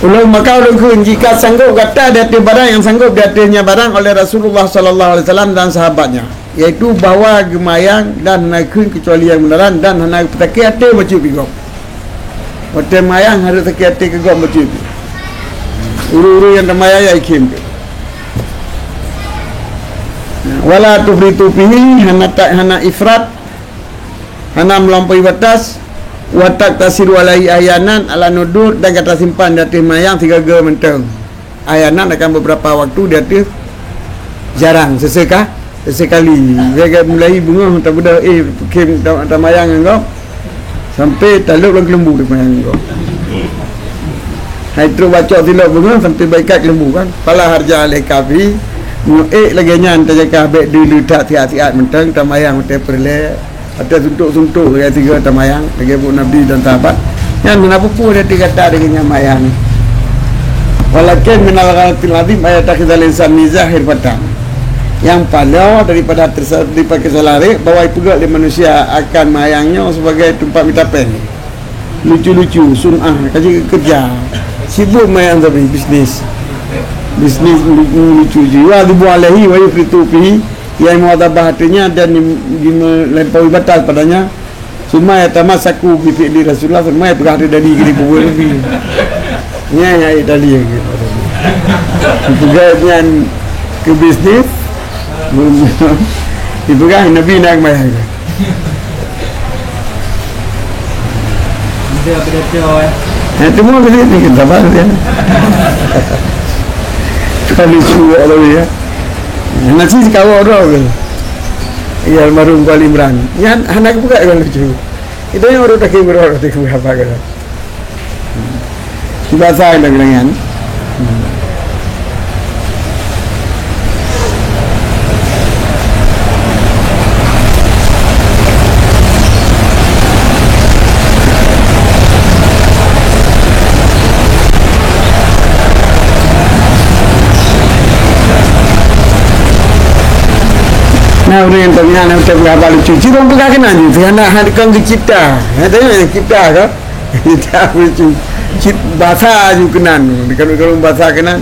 Ulau Makau Lukun, jika sanggup kata di atas barang yang sanggup di atasnya barang oleh Rasulullah sallallahu alaihi wasallam dan sahabatnya, iaitu bawa gemayang dan naikun kecuali yang benaran dan naik petaki hati macam bigok. Hotel mayang harus petaki hati ke gok macam itu. Uru-uru yang temaya ya ikim. Wala tufritu fihi, hana ifrat, hana melampaui batas. Watak tasir walai ayanan ala nudur, dan kata simpan di atas mayang 3 menteng. Ayanan akan beberapa waktu di atas jarang sesekali. Dia mulai bunga tak benda kim tak mayang engkau sampai taluk dalam lembu di mayang engkau. Hai terus baca tilak bunga sampai baikat lembu kan. Pala harja alai kafi lagi nya anta jaga bek dulu tak tiat-tiat menteng tak mayang hotel perle. Ada suntuk-suntuk ya 3 tamayang bagi Abu Nabi dan sahabat. Yang kenapa pun dia dikata dengan mayang. Walakin minal ghalatil azim ayat akhidal insan nizahir patang. Yang paling daripada dipakai salari bawa juga oleh manusia akan mayangnya sebagai tempat mitapen. Lucu-lucu, sun'ah, kaji kerja. Sibuk mayang tapi bisnis lucu jiwa dibualehi wa yufritu fihi, yang muadabah hatinya dan melampaui batas padanya. Semua ya tamasaku bi fi'li Rasulullah, semua ya berhati dari gini pukul lebih. Ya Italia gitu. Pegang ke bisnis. Dipegang Nabi nak mayang. Dia betul. Itu semua bisnis ni kita faham ya. Kalau cuba ya. Nasi sekawal orang ke ya almarhum Kuala Imran yang anak buka kan lucu itu yang orang tak kira orang tak kira apa kan bahasa lagi dengan nah orang yang tanya nak cakap apa lucu cik orang bukan kenal je kerana hadkan dicipta tanya cipta ke cipta lucu bahasa juga kenal kalau bahasa kenal